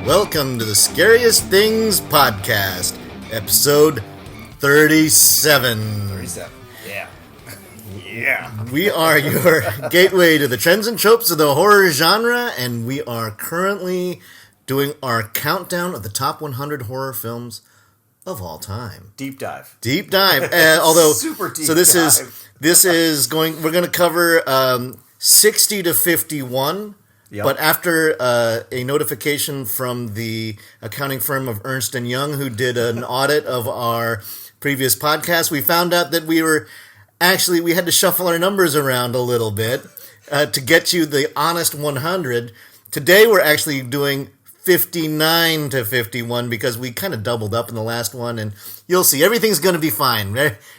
Welcome to the Scariest Things Podcast, episode 37. 37, yeah. Yeah. We are your gateway to the trends and tropes of the horror genre, and we are currently doing our countdown of the top 100 horror films of all time. Deep dive. Deep dive. Although, super deep so this dive. is going. We're going to cover 60 to 51. Yep. But after a notification from the accounting firm of Ernst & Young, who did an audit of our previous podcast, we found out that we had to shuffle our numbers around a little bit to get you the honest 100. Today we're actually doing 59 to 51 because we kind of doubled up in the last one, and you'll see everything's going to be fine.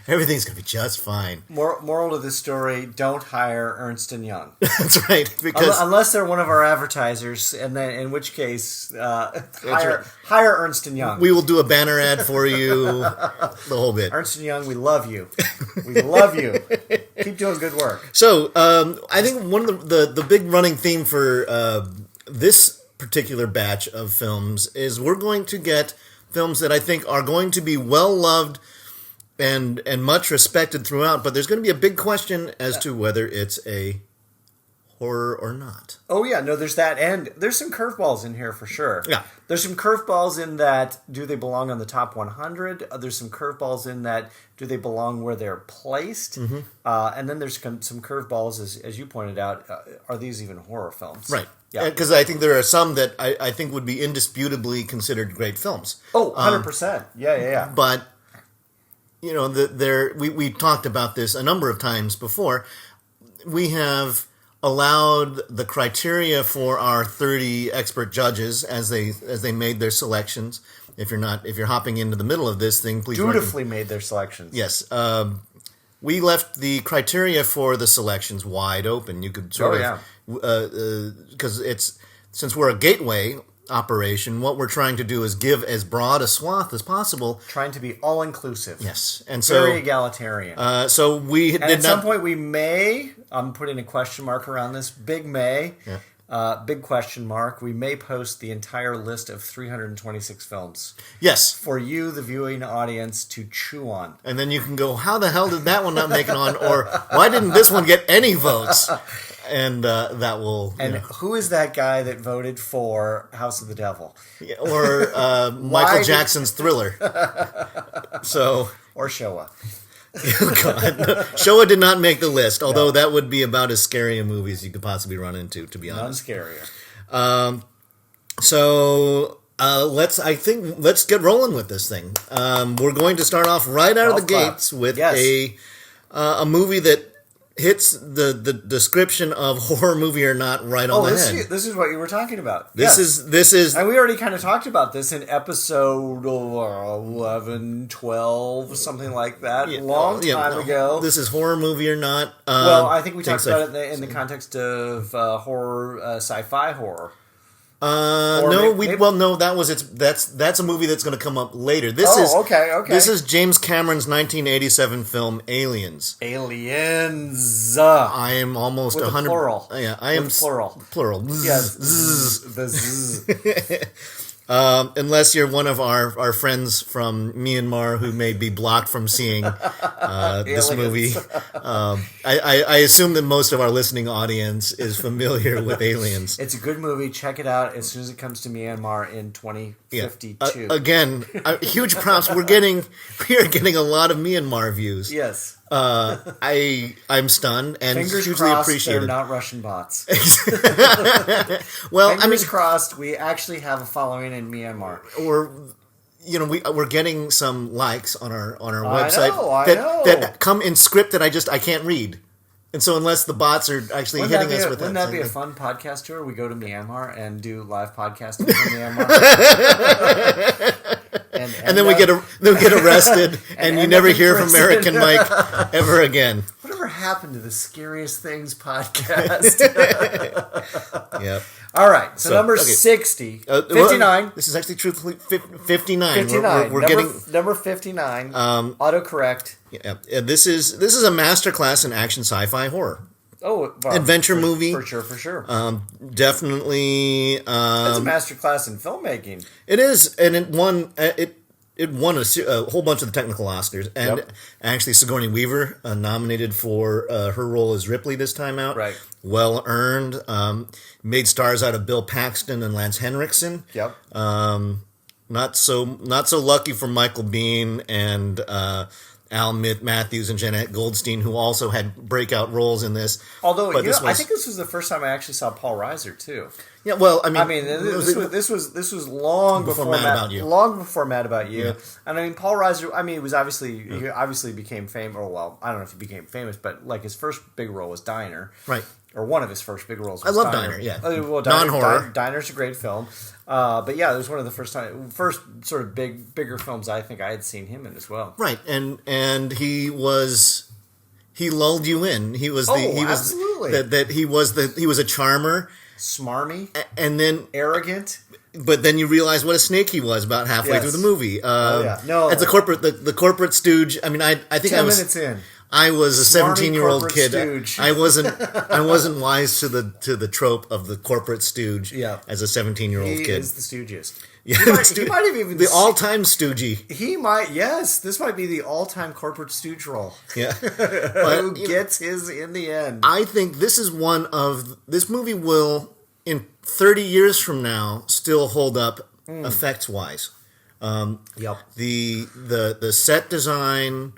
Everything's going to be just fine. Moral of the story: don't hire Ernst & Young. That's right, because unless they're one of our advertisers, and then in which case hire Ernst & Young. We will do a banner ad for you, the whole bit. Ernst & Young, we love you. We love you. Keep doing good work. So I think one of the big running theme for this particular batch of films is we're going to get films that I think are going to be well loved and much respected throughout, but there's going to be a big question as to whether it's a horror or not. Oh yeah, no, there's that, and there's some curveballs in here for sure. Yeah. There's some curveballs in that, do they belong on the top 100? There's some curveballs in that, do they belong where they're placed? Mm-hmm. And then there's some curveballs, as you pointed out, are these even horror films? Right. Yeah. Because I think there are some that I think would be indisputably considered great films. Oh, 100%. Yeah. But, you know, we talked about this a number of times before. We have allowed the criteria for our 30 expert judges as they made their selections. If you're hopping into the middle of this thing, please dutifully made their selections. Yes. We left the criteria for the selections wide open. You could sort of because since we're a gateway operation, what we're trying to do is give as broad a swath as possible. Trying to be all inclusive. Yes, and so very egalitarian. So we and at some point we may. I'm putting a question mark around this. Big may. Yeah. Big question mark. We may post the entire list of 326 films. Yes. For you, the viewing audience, to chew on. And then you can go, how the hell did that one not make it on? Or why didn't this one get any votes? And that will... And who is that guy that voted for House of the Devil? Or Michael Jackson's Thriller. Or Showa. Oh, God. Showa did not make the list, although that would be about as scary a movie as you could possibly run into, to be honest. None scarier. Let's get rolling with this thing. We're going to start off right out of the gates with a movie that hits the description of horror movie or not right on the head. This is what you were talking about. This is, and we already kind of talked about this in episode 11, 12, something like that, long time ago. This is horror movie or not. I think we talked about it in the context of horror, sci-fi horror. That's a movie that's going to come up later. This okay. This is James Cameron's 1987 film Aliens. Aliens. I am almost 100. Plural. Yeah, I am plural. Plural. Yes. The zzz. Unless you're one of our friends from Myanmar who may be blocked from seeing this movie. I assume that most of our listening audience is familiar with Aliens. It's a good movie. Check it out as soon as it comes to Myanmar in 2052. Yeah. Again, huge props. We are getting a lot of Myanmar views. Yes. I'm stunned and Fingers hugely crossed appreciated. They're not Russian bots. Well, Fingers crossed we actually have a following in Myanmar. We're getting some likes on our website that come in script that I can't read. And so unless the bots are actually hitting us with that. Wouldn't that be a fun podcast tour? We go to Myanmar and do live podcasting from Myanmar. and then we get arrested and you never hear from Eric and Mike ever again. Whatever happened to the Scariest Things podcast? Yep. All right, so number 60. 59. This is actually truthfully 59. 59. We're getting number 59. Autocorrect. Yeah, this is a masterclass in action sci-fi horror. adventure movie. For sure. Definitely. It's a masterclass in filmmaking. It is, and it won a whole bunch of the technical Oscars, and actually Sigourney Weaver nominated for her role as Ripley this time out. Right. Well earned. Made stars out of Bill Paxton and Lance Henriksen. Yep. Not so lucky for Michael Biehn and Al Matthews and Jeanette Goldstein, who also had breakout roles in this. Although I think this was the first time I actually saw Paul Reiser too. Yeah, well, this was long before Mad About You. Long before Mad About You. Yeah. And I mean, Paul Reiser. I mean, he obviously became famous. Or well, I don't know if he became famous, but like his first big role was Diner. Right. Or one of his first big roles. I love Diner. Yeah. Well, non-horror. Diner's a great film. But yeah, it was one of the first sort of bigger films I think I had seen him in as well. Right, and he lulled you in. He was absolutely. He was a charmer, smarmy, and then arrogant. But then you realize what a snake he was about halfway through the movie. No, as the corporate stooge. I mean, I think 10 minutes in. I was a 17-year-old kid. Stooge. I wasn't wise to the trope of the corporate stooge. Yeah. As a 17-year-old kid, he is the stoogest. Yeah, he might have even the all-time stoogey. He might. Yes, this might be the all-time corporate stooge role. Yeah, who gets his in the end? I think this movie will in 30 years from now still hold up effects-wise. Yep. The set design.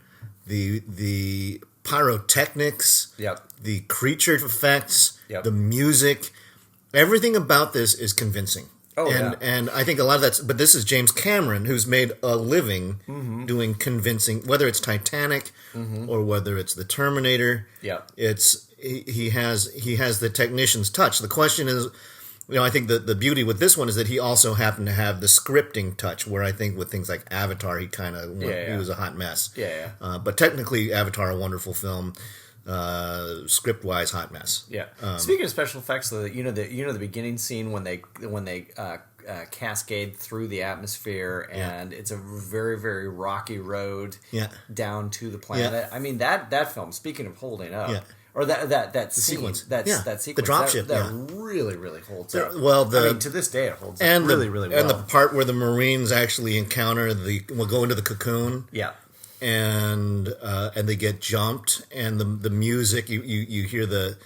The pyrotechnics, the creature effects, the music, everything about this is convincing. And I think a lot of that's, but this is James Cameron, who's made a living doing convincing, whether it's Titanic or whether it's The Terminator. Yeah, he has the technician's touch. The question is, I think the beauty with this one is that he also happened to have the scripting touch, where I think with things like Avatar, he kind of he was a hot mess. Yeah. But technically, Avatar, a wonderful film, script-wise, hot mess. Yeah. Speaking of special effects, the beginning scene when they cascade through the atmosphere and it's a very, very rocky road down to the planet. Yeah. I mean that film. Speaking of holding up. Yeah. Or that sequence. That sequence. The dropship. That really, really holds up. Well, to this day it holds up really, really well. And the part where the Marines actually encounter will go into the cocoon. Yeah. And they get jumped, and the music you hear the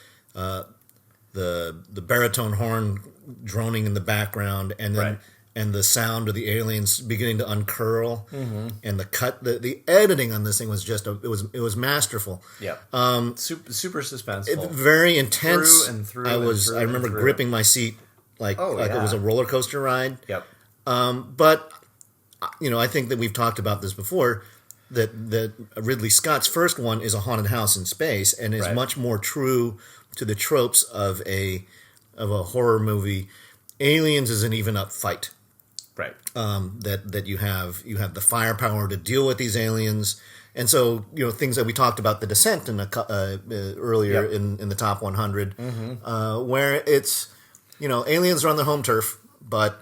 baritone horn droning in the background, and then and the sound of the aliens beginning to uncurl, and the editing on this thing was just it was masterful. Yeah, super suspenseful, very intense. Through and through. I remember gripping my seat like it was a roller coaster ride. Yep. But I think that we've talked about this before. That Ridley Scott's first one is a haunted house in space, and is much more true to the tropes of a horror movie. Aliens is an even up fight. Right. That you have the firepower to deal with these aliens, and so things that we talked about, The Descent earlier in the top 100, where it's aliens are on their home turf, but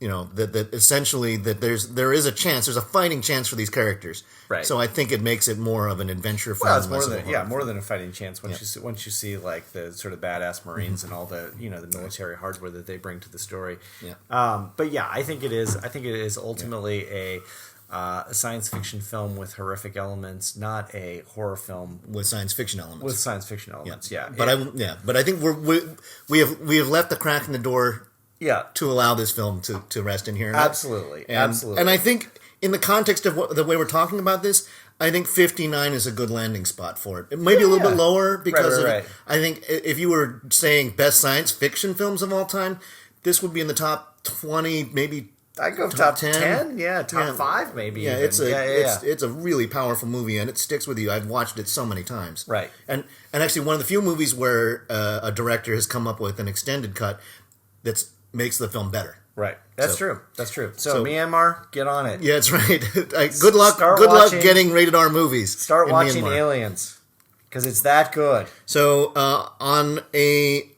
that essentially that there is a chance, there's a fighting chance for these characters. Right. So I think it makes it more of an adventure film. Well, it's more than a fighting chance once you see like the sort of badass Marines and all the the military hardware that they bring to the story. Yeah. But yeah, I think it is ultimately a science fiction film with horrific elements, not a horror film with science fiction elements. Yeah. But I think we have left the crack in the door. Yeah, to allow this film to rest in here. Absolutely. And I think in the context of the way we're talking about this, I think 59 is a good landing spot for it. It may be a little bit lower because I think if you were saying best science fiction films of all time, this would be in the top 20, maybe. I'd go top 10. Yeah, top 5 maybe. Yeah, even. It's a really powerful movie, and it sticks with you. I've watched it so many times. Right. And actually one of the few movies where a director has come up with an extended cut that's makes the film better. Right. That's true. So Myanmar, get on it. Yeah, that's right. Good luck getting rated R movies. Start watching Myanmar. Aliens, because it's that good. So on the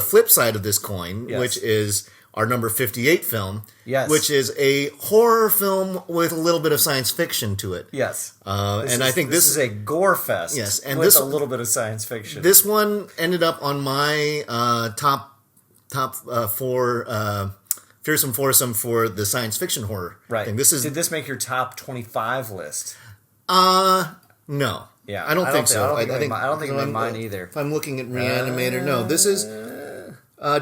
flip side of this coin, which is our number 58 film, Yes. which is a horror film with a little bit of science fiction to it. Yes. I think this is a gore fest. Yes, and with a little bit of science fiction. This one ended up on my top four fearsome foursome for the science fiction horror right. thing. Did this make your top 25 list? No. Yeah, I don't think so. I don't think it made mine either. If I'm looking at Re-Animator, no. This is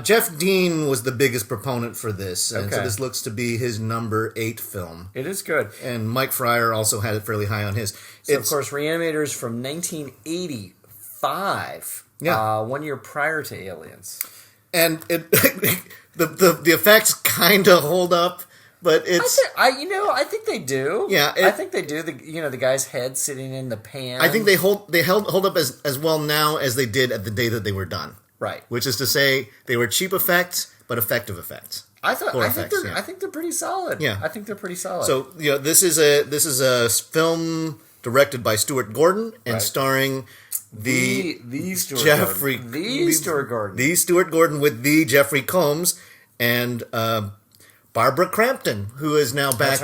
Jeff Dean was the biggest proponent for this, and so this looks to be his number 8 film. It is good, and Mike Fryer also had it fairly high on his. So of course, Re-Animator is from 1985. Yeah, 1 year prior to Aliens, and it the effects kind of hold up. But it's I think they do. Yeah, I think they do. The guy's head sitting in the pan. I think they hold up as well now as they did at the day that they were done. Right. Which is to say, they were cheap effects but effective effects. I think they're pretty solid. Yeah, I think they're pretty solid. So this is a film directed by Stuart Gordon and starring the Stuart Gordon with the Jeffrey Combs and Barbara Crampton, who is now back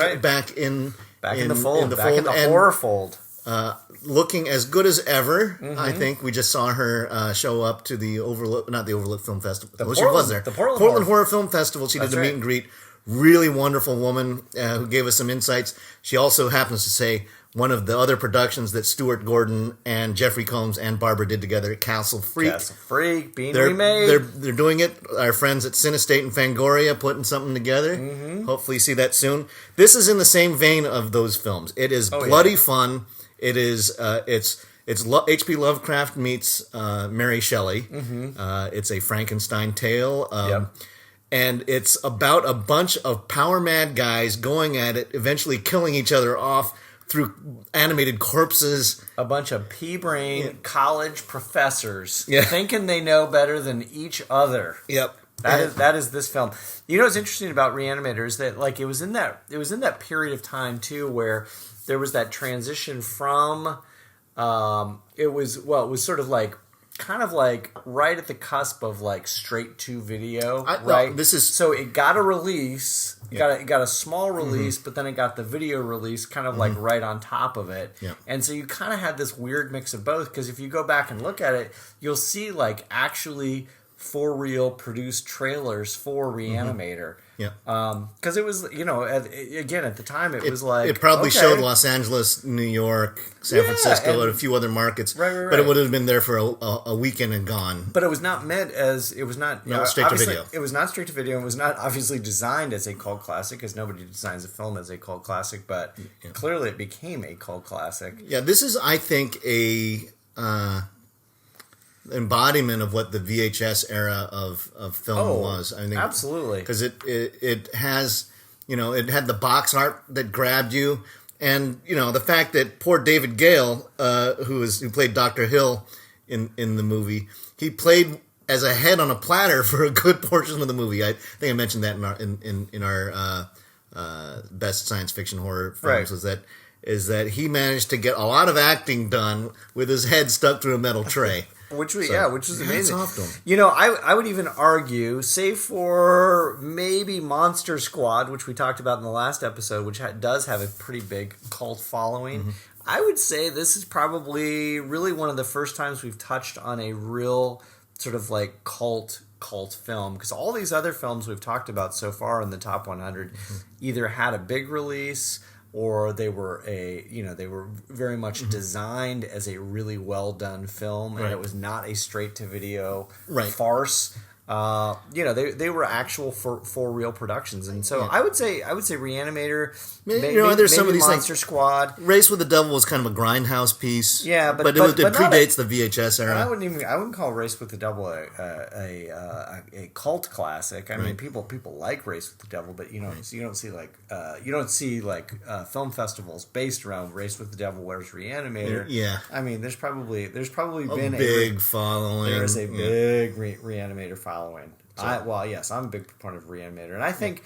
in the fold, back in the horror fold, looking as good as ever. Mm-hmm. I think we just saw her show up to the not the Overlook Film Festival. She was there. The Portland Horror Film Festival. She did a meet and greet. Really wonderful woman who gave us some insights. She also happens to say one of the other productions that Stuart Gordon and Jeffrey Combs and Barbara did together, Castle Freak. Being remade. They're doing it. Our friends at Cinestate and Fangoria putting something together. Mm-hmm. Hopefully see that soon. This is in the same vein of those films. It is bloody fun. It is it's H.P. Lovecraft meets Mary Shelley. Mm-hmm. It's a Frankenstein tale. And it's about a bunch of power mad guys going at it, eventually killing each other off through animated corpses. A bunch of pea-brain college professors thinking they know better than each other. Yep. That is this film. You know what's interesting about Re-Animator is that it was in that period of time too where there was that transition from it was sort of like kind of like right at the cusp of like straight to video, right? So it got a release, it got a small release, but then it got the video release kind of like right on top of it. Yeah. And so you kind of had this weird mix of both, because if you go back and look at it, you'll see like actually for real produced trailers for Re-Animator. Yeah. Because it was, again, at the time, it was like... It probably showed Los Angeles, New York, San Francisco, and a few other markets. Right. But it would have been there for a weekend and gone. But it was not meant as... It was not... straight to video. It was not straight to video. It was not obviously designed as a cult classic, because nobody designs a film as a cult classic, but clearly it became a cult classic. Yeah, this is, I think, a... embodiment of what the VHS era of film was. I think absolutely, because it has, it had the box art that grabbed you, and the fact that poor David Gale, who played Dr. Hill in the movie, he played as a head on a platter for a good portion of the movie. I think I mentioned that in our best science fiction horror films. Right. Is that he managed to get a lot of acting done with his head stuck through a metal tray. Which is amazing. I would even argue, save for maybe Monster Squad, which we talked about in the last episode, which does have a pretty big cult following. Mm-hmm. I would say this is probably really one of the first times we've touched on a real sort of like cult film, because all these other films we've talked about so far in the top 100 either had a big release, or they were very much designed as a really well done film, and it was not a straight to video farce. They were actual for real productions, and so I would say Re-Animator. Maybe there's some of these Monster Squad. Race with the Devil was kind of a grindhouse piece. Yeah, but it predates the VHS era. I wouldn't call Race with the Devil a cult classic. I mean, people like Race with the Devil, but you don't see like film festivals based around Race with the Devil. Where's Re-Animator? Yeah, I mean, there's probably been a big following. There's a big Re-Animator following. I'm a big proponent of Re-Animator, and I think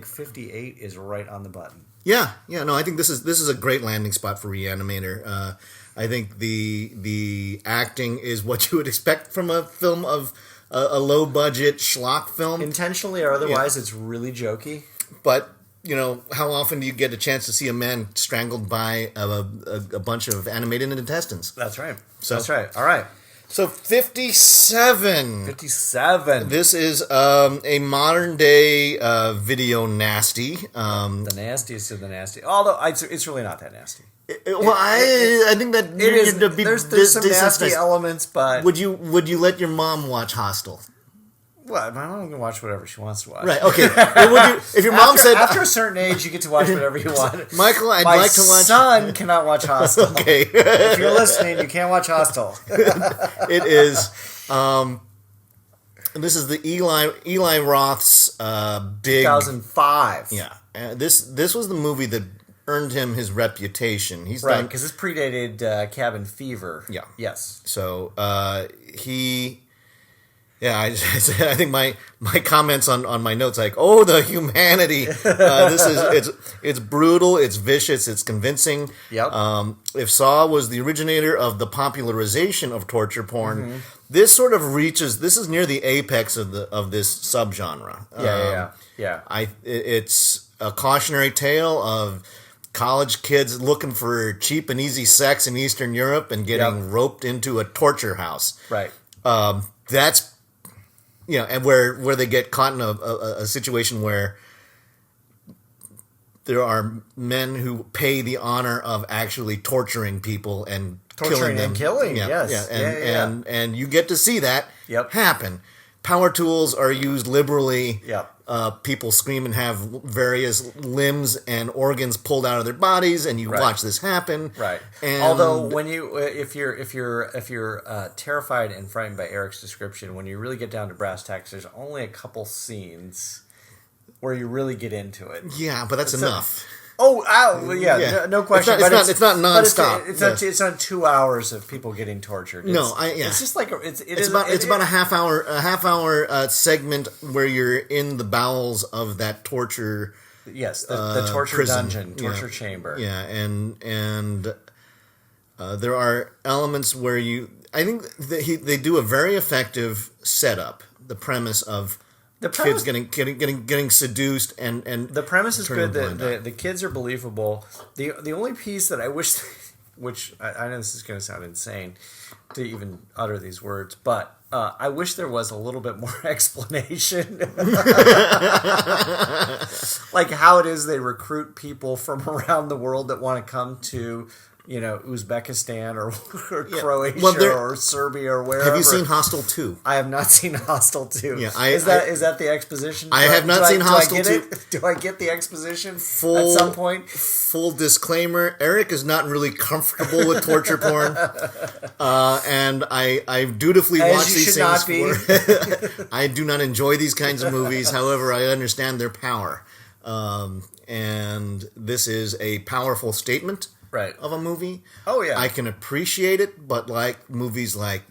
58 is right on the button. Yeah. No, I think this is a great landing spot for Re-Animator. I think the acting is what you would expect from a film of a low budget schlock film. Intentionally or otherwise, it's really jokey. But, how often do you get a chance to see a man strangled by a bunch of animated intestines? That's right. That's right. All right. So 57. 57. This is a modern day video nasty. The nastiest of the nasty. Although it's really not that nasty. I think that it is. There's some nasty elements, but would you let your mom watch Hostel? Well, my mom can watch whatever she wants to watch. Right. Okay. If your mom said after a certain age, you get to watch whatever you want. Michael, I'd like to watch. My son cannot watch Hostel. Okay. If you're listening, you can't watch Hostel. It is. This is the Eli Roth's big 2005. Yeah. This was the movie that earned him his reputation. He's right, done because this predated Cabin Fever. Yeah. Yes. So he. Yeah, I think my comments on my notes like, oh, the humanity. This is it's brutal, it's vicious, it's convincing. Yep. If Saw was the originator of the popularization of torture porn, this sort of reaches. This is near the apex of this subgenre. Yeah. It's a cautionary tale of college kids looking for cheap and easy sex in Eastern Europe and getting roped into a torture house. Right. That's. And where they get caught in a situation where there are men who pay the honor of actually torturing people and killing them. Yes. And you get to see that happen. Power tools are used liberally. Yep. People scream and have various limbs and organs pulled out of their bodies, and you watch this happen. Right. And although when if you're terrified and frightened by Eric's description, when you really get down to brass tacks, there's only a couple scenes where you really get into it. Yeah, but that's enough. No question. It's not nonstop. It's not 2 hours of people getting tortured. It's just like it's about a half hour segment where you're in the bowels of that torture. Yes, the torture prison. dungeon, torture chamber. Yeah, and there are elements where I think they do a very effective setup. The premise of. Kids getting seduced and the premise is good. The kids are believable. The only piece that I wish, which I know this is going to sound insane to even utter these words, but I wish there was a little bit more explanation, like how it is they recruit people from around the world that want to come to. Uzbekistan or Croatia or Serbia or wherever. Have you seen Hostel 2? I have not seen Hostel 2. Yeah, is that the exposition? I have not seen Hostel 2. Do I get the exposition at some point? Full disclaimer, Eric is not really comfortable with torture porn. And I dutifully watch these things. I do not enjoy these kinds of movies. However, I understand their power. And this is a powerful statement. Right. Of a movie. Oh, yeah. I can appreciate it, but like movies like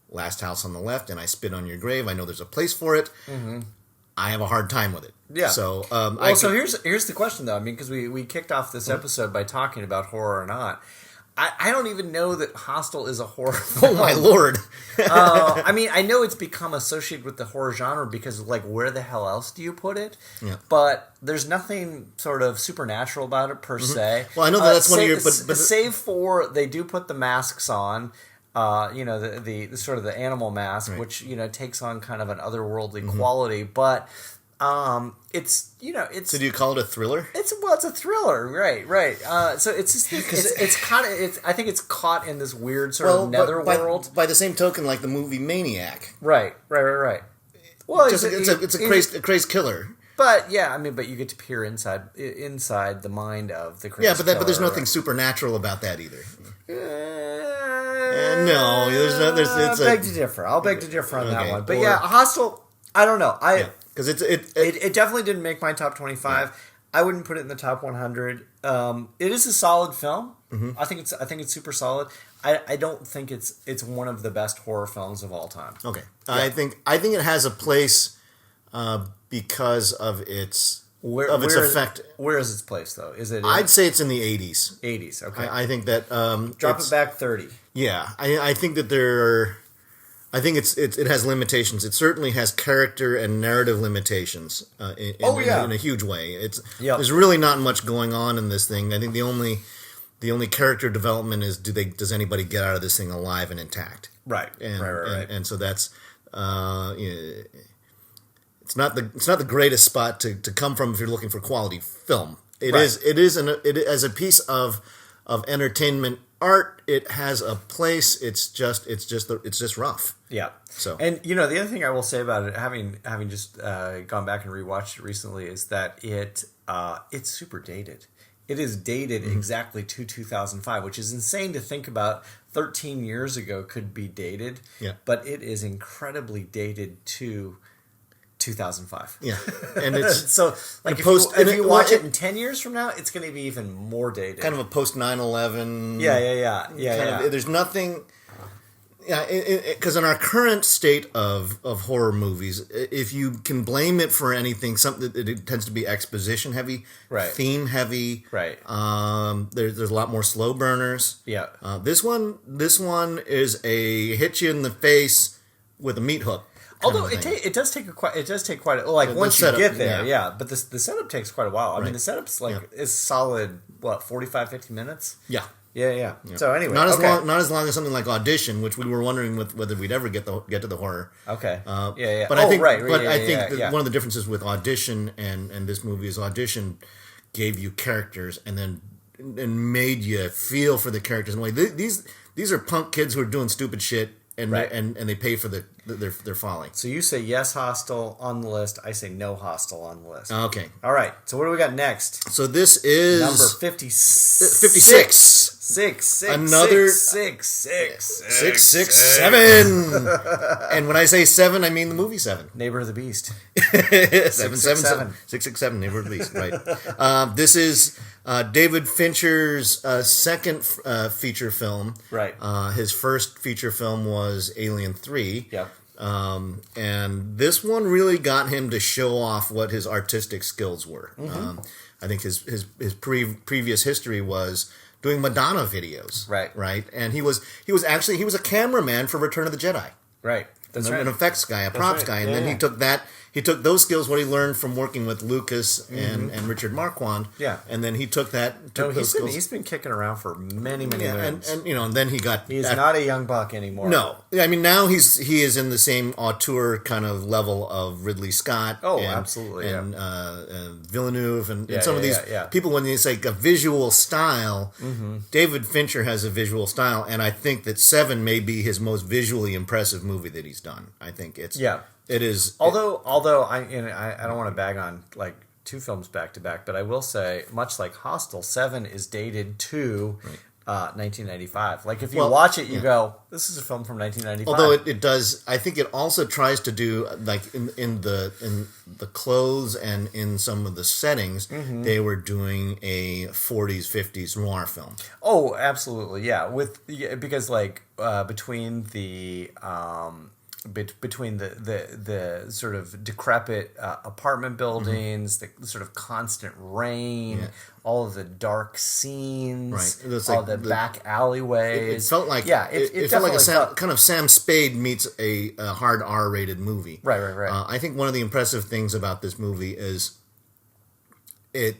Last House on the Left and I Spit on Your Grave, I know there's a place for it. Mm-hmm. I have a hard time with it. Yeah. So, so here's the question, though. I mean, because we kicked off this episode by talking about horror or not. I don't even know that Hostel is a horror film. Oh, my Lord. I mean, I know it's become associated with the horror genre because, like, where the hell else do you put it? Yeah. But there's nothing sort of supernatural about it, per se. Well, I know that's one of your... But save for, they do put the masks on, the sort of the animal mask, right. which, takes on kind of an otherworldly quality, but... it's. So do you call it a thriller? It's a thriller, right. So it's just it's caught. I think it's caught in this weird sort of netherworld. By the same token, like the movie Maniac. Right. Well, it's a crazed killer. But yeah, I mean, but you get to peer inside the mind of the crazed killer. But there's nothing supernatural about that either. No, there's no. It's beg to differ. I'll beg to differ on that one. But Hostel. I don't know. Because it definitely didn't make my top 25. Yeah. I wouldn't put it in the top 100. It is a solid film. Mm-hmm. I think it's super solid. I don't think it's one of the best horror films of all time. Okay, yeah. I think it has a place because of its effect. Where is its place though? Is it? I'd say it's in the 80s. 80s. Okay. I think that drop it back 30. Yeah, I think that there are I think it has limitations. It certainly has character and narrative limitations in a huge way. There's really not much going on in this thing. I think the only character development is does anybody get out of this thing alive and intact? Right. And so that's it's not the greatest spot to come from if you're looking for quality film. It is as a piece of entertainment art. It has a place. It's just rough. Yeah. So, and the other thing I will say about it, having just gone back and rewatched it recently, is that it's super dated. It is dated exactly to 2005, which is insane to think about. 13 years ago could be dated, but it is incredibly dated to 2005. Yeah, and it's so like if you watch it in 10 years from now, it's going to be even more dated. Kind of a post 9/11. Yeah. There's nothing. Yeah, because in our current state of horror movies, if you can blame it for anything, it tends to be exposition heavy, theme heavy. Right. There's a lot more slow burners. Yeah. This one is a hit you in the face with a meat hook. Although it does take quite a, like once you get there, but the setup takes quite a while. I mean, the setup's is solid 45-50 minutes. Yeah. Yeah. So anyway, not as long as something like Audition, which we were wondering whether we'd ever get to the horror. Okay. But I think one of the differences with Audition and this movie is Audition gave you characters and made you feel for the characters. And these are punk kids who are doing stupid shit. And they pay for their folly. So you say yes, Hostel on the list. I say no, Hostel on the list. Okay. All right. So what do we got next? So this is number 56. 56. Another 667. And when I say 7, I mean the movie 7. Neighbor of the Beast. 667. Neighbor of the Beast. Right. This is David Fincher's second feature film. Right. His first feature film was Alien 3. Yep. And this one really got him to show off what his artistic skills were. Mm-hmm. I think his previous history was doing Madonna videos. Right. And he was a cameraman for Return of the Jedi. Right. That's right. An effects guy, a props guy, and then he took those skills, what he learned from working with Lucas and Richard Marquand. Yeah. And then he took those skills. He's been kicking around for many moons. And then he got. He's not a young buck anymore. No, I mean now he is in the same auteur kind of level of Ridley Scott. Oh, absolutely. And Villeneuve and some of these people. When they say a visual style, David Fincher has a visual style, and I think that 7 may be his most visually impressive movie that he's done. I think it's It is. Although I don't want to bag on like 2 films back to back, but I will say, much like Hostel, 7 is dated to 1995. Like if you watch it, you go, "This is a film from 1995." Although it does, I think it also tries to do like in the clothes and in some of the settings, they were doing a 40s 50s noir film. Oh, absolutely, yeah. Because like between the sort of decrepit apartment buildings, the sort of constant rain, all of the dark scenes, all the back alleyways. It felt like it felt like kind of Sam Spade meets a hard R-rated movie. Right. I think one of the impressive things about this movie is it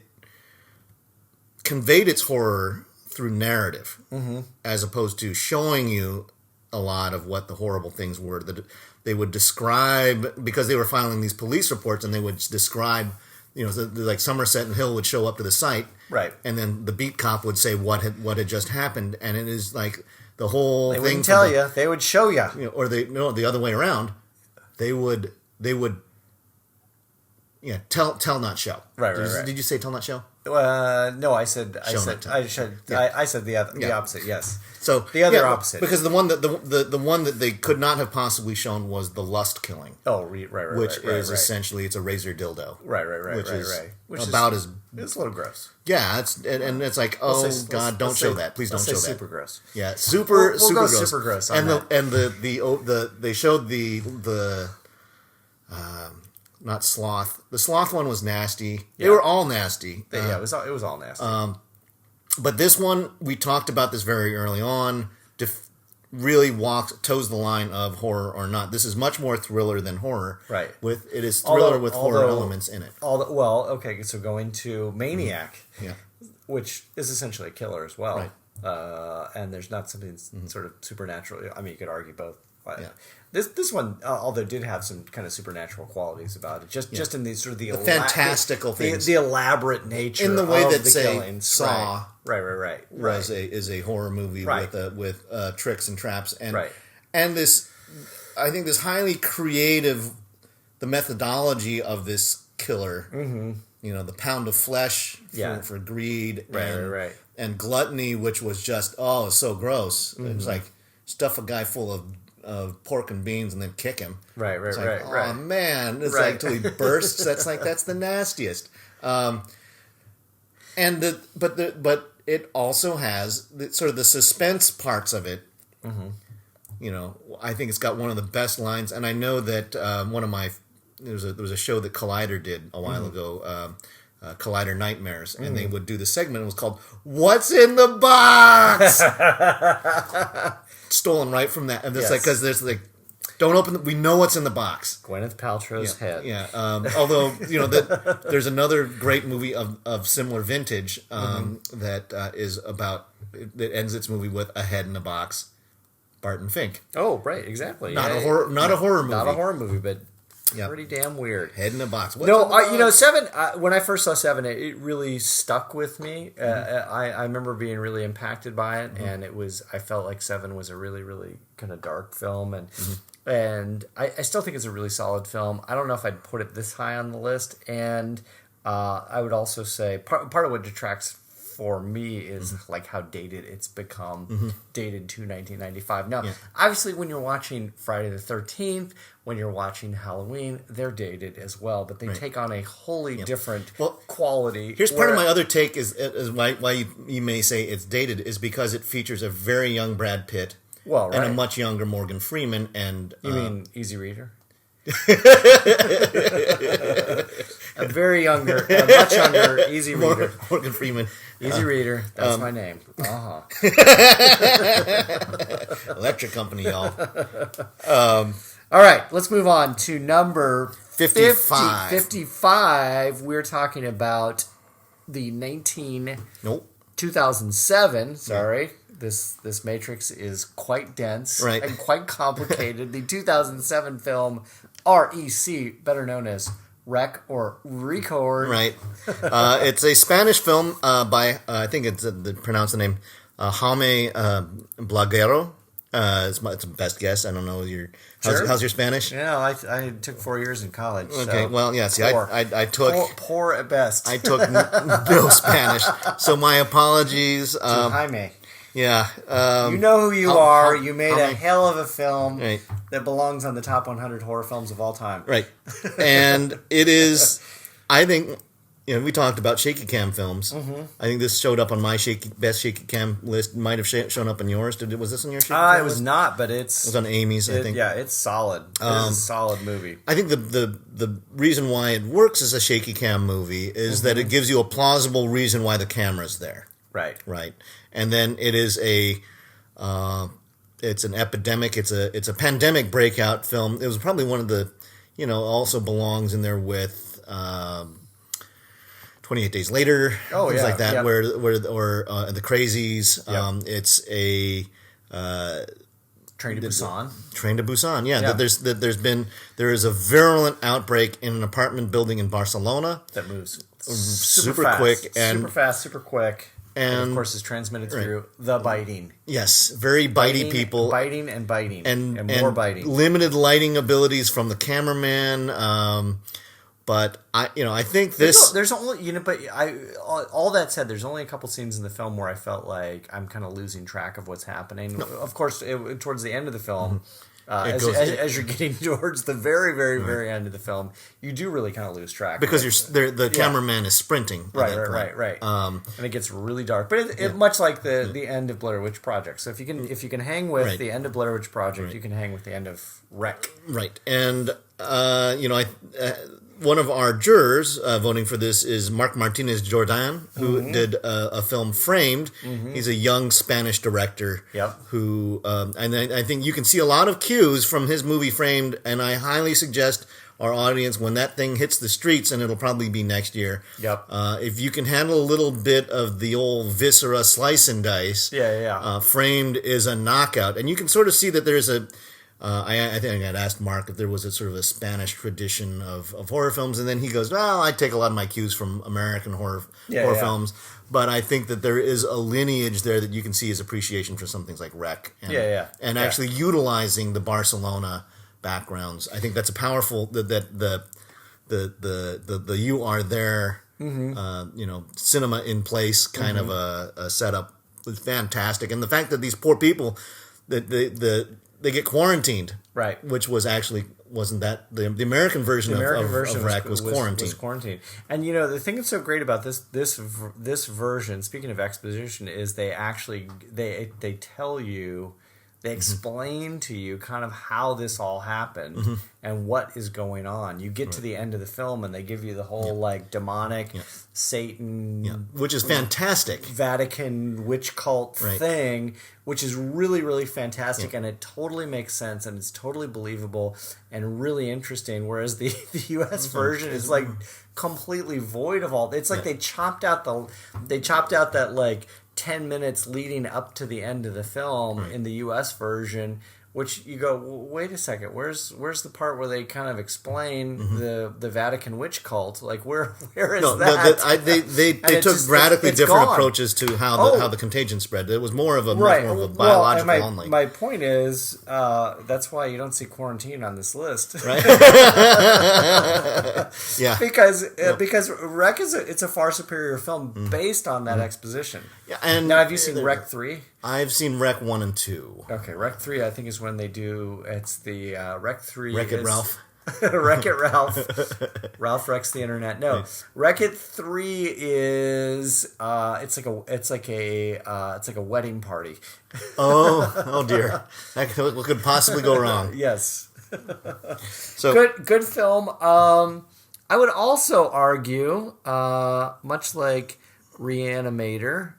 conveyed its horror through narrative, as opposed to showing you a lot of what the horrible things were that they would describe, because they were filing these police reports, and they would describe, like Somerset and Hill would show up to the site, right, and then the beat cop would say what had just happened, and it is like the whole thing. They wouldn't tell you; they would show you, or the other way around. They would tell not show. Right. Did you say tell not show? No, I said the opposite. Yes. So the other opposite, because the one that they could not have possibly shown was the lust killing. Oh, right. Which is essentially it's a razor dildo. Right. Which is it's a little gross. Yeah, it's like God, don't show that. Please don't show that. Super gross. Yeah, super we'll go gross. Super gross. And they showed the not sloth. The sloth one was nasty. They were all nasty. It was all nasty. But this one, we talked about this very early on. really toes the line of horror or not. This is much more thriller than horror. Right. It is thriller with horror elements in it. Okay, so going to Maniac, Yeah. which is essentially a killer as well. Right. And there's not something sort of supernatural. I mean, you could argue both. Yeah. This one, although did have some kind of supernatural qualities about it, just in the sort of the fantastical things, the elaborate nature in the way of that the say killings. Saw, right, is a horror movie with tricks and traps and right. and this, I think this highly creative, the methodology of this killer. Mm-hmm. You know, the pound of flesh for greed, right, and gluttony, which was just so gross. Mm-hmm. It was like stuff a guy full of pork and beans and then kick him. Right. Oh man, it's like till he bursts. That's the nastiest. But it also has sort of the suspense parts of it. Mm-hmm. You know, I think it's got one of the best lines, and I know that one of my there was a show that Collider did a while ago. Collider Nightmares, and they would do the segment. It was called "What's in the Box." Stolen right from that, and it's like because there's like, don't open. We know what's in the box. Gwyneth Paltrow's head. Yeah. Although there's another great movie of similar vintage that is about that ends its movie with a head in a box. Barton Fink. Oh, right, exactly. Not a horror movie. Not a horror movie, but. Yep. Pretty damn weird. Head in a box. Seven. When I first saw Seven, it really stuck with me. I remember being really impacted by it, and I felt like Seven was a really, really kind of dark film, and I still think it's a really solid film. I don't know if I'd put it this high on the list, and I would also say part of what detracts for me is like how dated it's become, dated to 1995. Now, obviously, when you're watching Friday the 13th, when you're watching Halloween, they're dated as well, but they take on a wholly different quality. Here's part of my other take is why you may say it's dated is because it features a very young Brad Pitt and a much younger Morgan Freeman. And you mean Easy Reader? A much younger Easy Reader. Morgan Freeman. Easy Reader, that's my name. Electric Company, y'all. All right, let's move on to number 55. 55. We're talking about the 2007. Sorry, this matrix is quite dense and quite complicated. The 2007 film REC, better known as Rec or Record. Right. It's a Spanish film by, I think it's pronounce the name, Jaime Blaguero. It's the best guess. I don't know how's your Spanish? Yeah, I took 4 years in college. Okay, so well, yeah. See, I took poor at best. I took no Spanish, so my apologies. To Jaime. Yeah. You know who you are. You made a hell of a film that belongs on the top 100 horror films of all time. Right. And it is, I think, we talked about shaky cam films. Mm-hmm. I think this showed up on my best shaky cam list. Might have shown up on yours. Was this on your shaky cam list? It was not, but it was on Amy's, I think. Yeah, it's solid. It's a solid movie. I think the reason why it works as a shaky cam movie is that it gives you a plausible reason why the camera's there. Right. And then it is it's an epidemic. It's a pandemic breakout film. It was probably one of the, also belongs in there with 28 Days Later, things like that, or The Crazies. It's a Train to Busan. Train to Busan. Yeah. There is a virulent outbreak in an apartment building in Barcelona that moves super quick and super fast, super quick. And of course, is transmitted through the biting. Yes, very bitey people. Biting and more biting. Limited lighting abilities from the cameraman. But I think this. There's only all that said, there's only a couple scenes in the film where I felt like I'm kind of losing track of what's happening. No. Of course, towards the end of the film. As you're getting towards the very, very, very end of the film, you do really kind of lose track because the cameraman is sprinting. Right. And it gets really dark, but it much like the end of Blair Witch Project. So if you can hang with the end of Blair Witch Project, you can hang with the end of Wreck. Right, and one of our jurors voting for this is Mark Martinez Jordan, who did a film Framed. He's a young Spanish director. Who and I think you can see a lot of cues from his movie Framed, and I highly suggest our audience, when that thing hits the streets, and it'll probably be next year. If you can handle a little bit of the old viscera slice and dice, Framed is a knockout, and you can sort of see that there's a. I think I'd asked Mark if there was a sort of a Spanish tradition of horror films, and then he goes, "Well, I take a lot of my cues from American horror films, but I think that there is a lineage there that you can see his appreciation for some things like Rec, and actually utilizing the Barcelona backgrounds. I think that's a powerful the you are there, cinema in place kind of a setup was fantastic, and the fact that these poor people that they get quarantined, right? Which wasn't that the American version of Rec was quarantined. And the thing that's so great about this version, speaking of exposition, is they tell you. They explain to you kind of how this all happened and what is going on. You get to the end of the film and they give you the whole demonic Satan, which is fantastic, Vatican witch cult thing, which is really, really fantastic, and it totally makes sense and it's totally believable and really interesting. Whereas the U.S. version is like completely void of all. It's like they chopped out that 10 minutes leading up to the end of the film in the U.S. version, which you go, wait a second, where's the part where they kind of explain the Vatican witch cult? Like where is that? They took radically different approaches to how the contagion spread. It was more of a biological only. My point is that's why you don't see quarantine on this list, right? because Rec it's a far superior film based on that exposition. And now, have you seen Rec 3? I've seen Rec 1 and 2. Okay, Rec 3 I think is when they do, it's the Rec 3 Wreck-It Ralph. Wreck-It Ralph. Ralph wrecks the internet. No, Wreck-It 3 is it's like a wedding party. Oh dear. What could possibly go wrong? Yes. So good film. I would also argue, much like Re-Animator,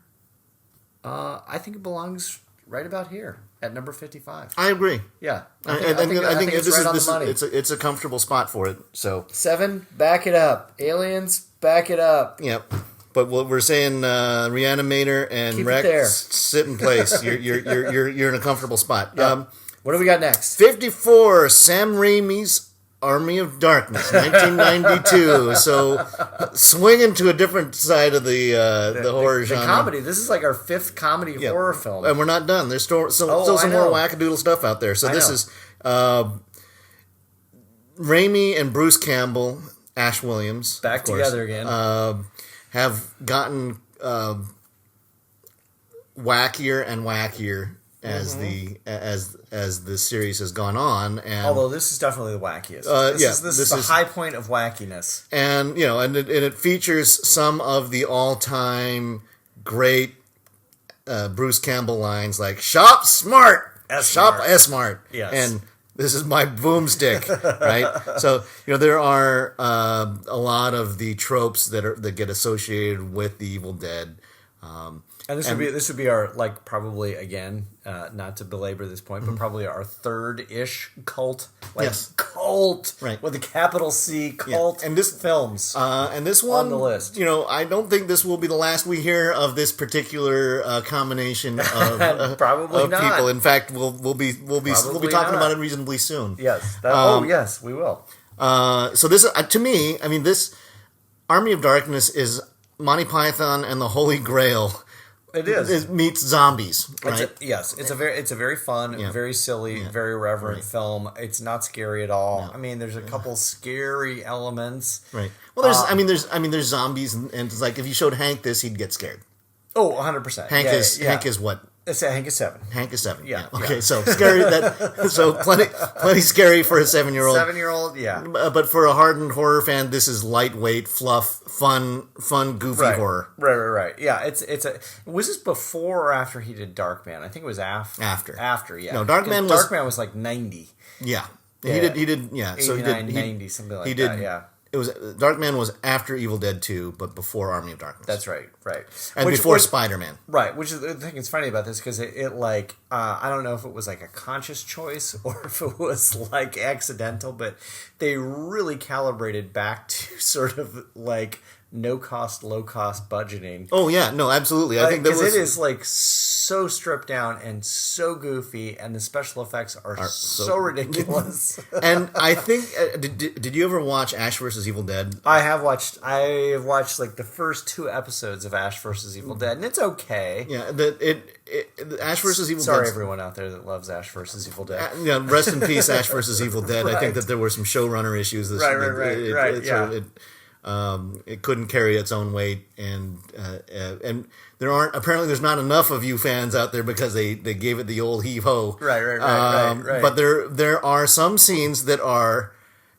I think it belongs right about here at number 55. I agree. Yeah, I think it's a comfortable spot for it. So 7, back it up. Aliens, back it up. Yep. But what we're saying, Re-Animator and Rec, sit in place. You're in a comfortable spot. Yep. What do we got next? 54, Sam Raimi's Army of Darkness, 1992. So swinging to a different side of the horror genre. The comedy. This is like our 5th comedy horror film. And we're not done. There's still some more wackadoodle stuff out there. So this is Raimi and Bruce Campbell, Ash Williams. Back together again. Have gotten wackier and wackier as the series has gone on, and although this is definitely the wackiest. This is the high point of wackiness, and it features some of the all-time great Bruce Campbell lines like "Shop smart, shop smart," yes, and "This is my boomstick," right? So there are a lot of the tropes that get associated with the Evil Dead. And this would be our, probably, again, not to belabor this point, but probably our third-ish cult. Cult! Right. With a capital C, cult and films. And this one, on the list. I don't think this will be the last we hear of this particular combination of probably of people. In fact, we'll be talking about it reasonably soon. Yes. Yes, we will. So this, to me, this Army of Darkness is Monty Python and the Holy Grail. It is. It meets zombies, right? It's a very fun, very silly, very reverent film. It's not scary at all. There's a couple scary elements. Right. Well, there's zombies, and it's like if you showed Hank this, he'd get scared. Oh, 100%. Hank is what? Hank is 7. Hank is 7. Yeah. Okay, so scary. So plenty scary for a 7-year-old. 7-year-old, yeah. But for a hardened horror fan, this is lightweight, fluff, fun, goofy horror. Right. Yeah, was this before or after he did Darkman? I think it was after. After, yeah. No, Darkman was like 90. Yeah. He did. Yeah. 89, so he did 90, something like that. Yeah. Darkman was after Evil Dead 2, but before Army of Darkness. That's right. And before Spider-Man. Right, which is the thing that's funny about this, because it like, I don't know if it was like a conscious choice or if it was like accidental, but they really calibrated back to sort of like no-cost, low-cost budgeting. Oh, yeah. No, absolutely. I think that was... Because it is like so stripped down and so goofy, and the special effects are so ridiculous. And I think... did you ever watch Ash vs. Evil Dead? I have watched like the first 2 episodes of Ash vs. Evil Dead, and it's okay. Yeah, Ash vs. Evil Dead... Sorry, everyone out there that loves Ash vs. Evil Dead. Rest in peace, Ash vs. Evil Dead. Right. I think that there were some showrunner issues. Right. It couldn't carry its own weight, and there's not enough of you fans out there because they gave it the old heave ho. Right. But there are some scenes that are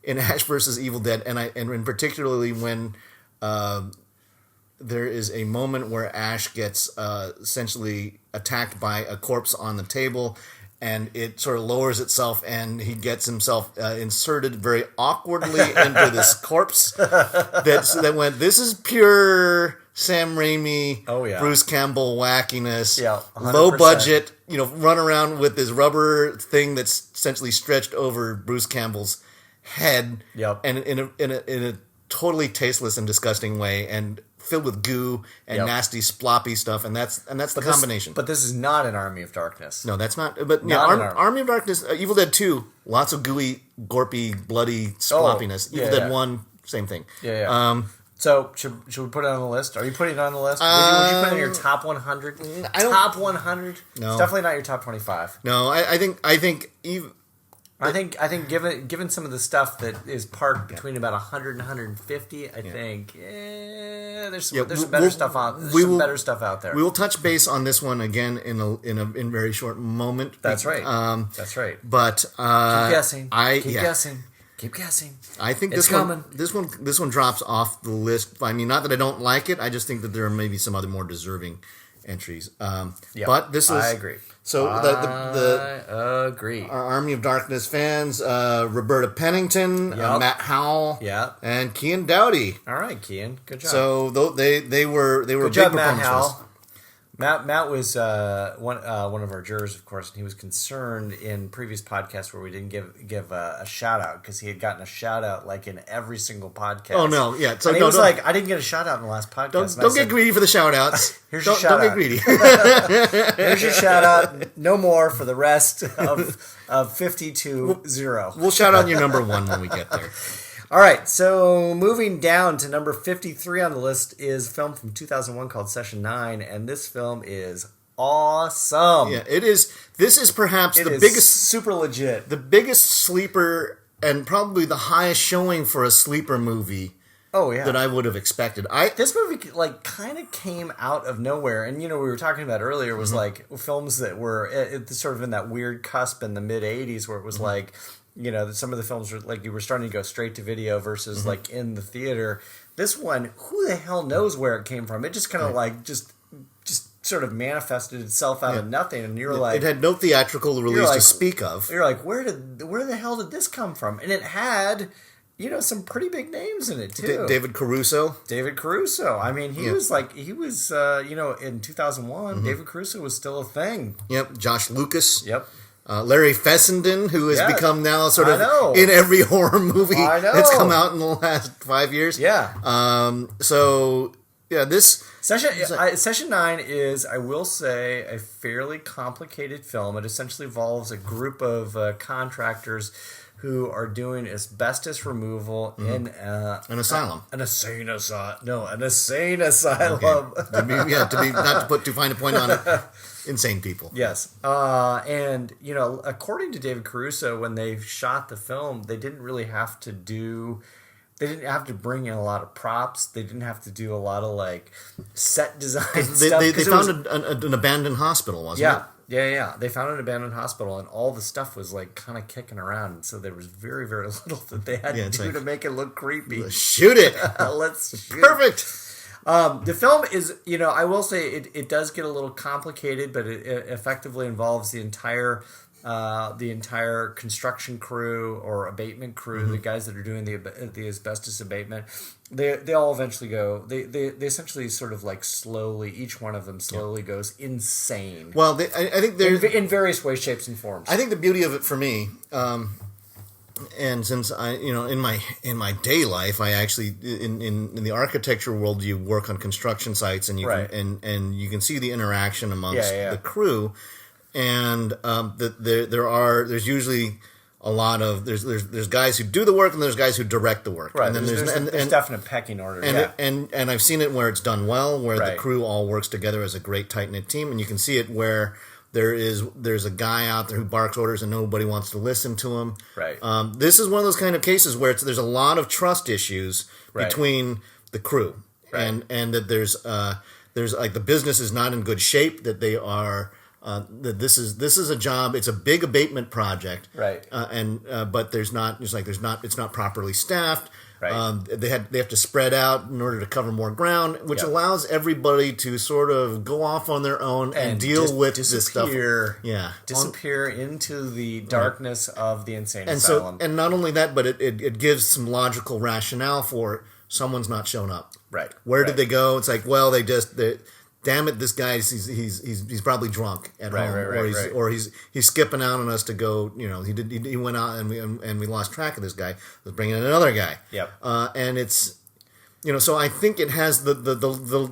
in Ash versus Evil Dead, and particularly when there is a moment where Ash gets essentially attacked by a corpse on the table. And it sort of lowers itself, and he gets himself inserted very awkwardly into this corpse. That went. This is pure Sam Raimi, Bruce Campbell wackiness. Yeah, 100%. Low budget. Run around with this rubber thing that's essentially stretched over Bruce Campbell's head. Yep. And in a totally tasteless and disgusting way, and filled with goo and nasty sploppy stuff, and that's the combination. But this is not an Army of Darkness. No, that's not. But Army of Darkness, Evil Dead 2, lots of gooey, gorpy, bloody sploppiness. Evil Dead 1, same thing. Yeah. So should we put it on the list? Are you putting it on the list? Would you put it in your top 100? Top 100? No, it's definitely not your top 25. No, I think given some of the stuff that is parked between about 100 and 150, I think there's some better stuff out there. We will touch base on this one again in a very short moment. That's right. That's right. But keep guessing. Keep guessing. I think this one drops off the list. I mean, not that I don't like it. I just think that there are maybe some other more deserving entries. But this is... I agree. So I agree. Our Army of Darkness fans, Roberta Pennington, Matt Howell, and Cian Doughty. All right, Cian, good job. So they were good big job, performances. Matt Howell. Matt was one of our jurors, of course, and he was concerned in previous podcasts where we didn't give a shout out because he had gotten a shout out like in every single podcast. Oh no, yeah. So and he was like, I didn't get a shout out in the last podcast. Don't get greedy for the shout outs. Here's your shout out. Don't get greedy. Here's your shout out. No more for the rest of 50-0. We'll shout out your number 1 when we get there. All right, so moving down to number 53 on the list is a film from 2001 called Session 9, and this film is awesome. Yeah, it is. This is perhaps the biggest, super legit, the biggest sleeper, and probably the highest showing for a sleeper movie. Oh yeah, that I would have expected. This movie like kind of came out of nowhere, and we were talking about earlier was like films that were sort of in that weird cusp in the mid '80s where it was like. Some of the films were like you were starting to go straight to video versus like in the theater. This one, who the hell knows where it came from? It just kind of like just sort of manifested itself out of nothing, and you're like, it had no theatrical release to speak of. You're like, where the hell did this come from? And it had. Some pretty big names in it too. David Caruso. I mean, he was in 2001, David Caruso was still a thing. Yep. Josh Lucas. Yep. Larry Fessenden, who has become now sort of in every horror movie that's come out in the last 5 years. Yeah. This Session 9 is, I will say, a fairly complicated film. It essentially involves a group of contractors who are doing asbestos removal in an asylum. An insane asylum. Okay. Not to put too fine a point on it. Insane people. Yes. And, according to David Caruso, when they shot the film, they didn't really have to bring in a lot of props. They didn't have to do a lot of, set design stuff. They found an abandoned hospital, wasn't it? Yeah. They found an abandoned hospital, and all the stuff was, kind of kicking around. And so there was very, very little that they had to do to make it look creepy. Shoot it! Let's shoot Perfect! The film is, I will say it does get a little complicated, but it effectively involves the entire the entire construction crew or abatement crew, the guys that are doing the asbestos abatement, they all eventually go. They essentially sort of like slowly, each one of them slowly goes insane. Well, I think they're in various ways, shapes, and forms. I think the beauty of it for me, and since in my day life, I actually in the architecture world, you work on construction sites, and you can you can see the interaction amongst the crew. And there's usually a lot of there's guys who do the work and there's guys who direct the work. Right. And then there's definite pecking order. And I've seen it where it's done well, where the crew all works together as a great tight knit team, and you can see it where there's a guy out there who barks orders and nobody wants to listen to him. Right. This is one of those kind of cases where there's a lot of trust issues between the crew, and that there's like the business is not in good shape, that they are. That this is a job. It's a big abatement project, right? But it's not properly staffed. Right. They have to spread out in order to cover more ground, which allows everybody to sort of go off on their own and deal with this stuff. Yeah, disappear into the darkness of the insane asylum. And not only that, but it gives some logical rationale for someone's not shown up. Right. Where did they go? It's like, well, damn it, this guy he's probably drunk at home, or he's skipping out on us to go. He went out and we lost track of this guy. Let's bring in another guy. Yep. And it's so I think it has the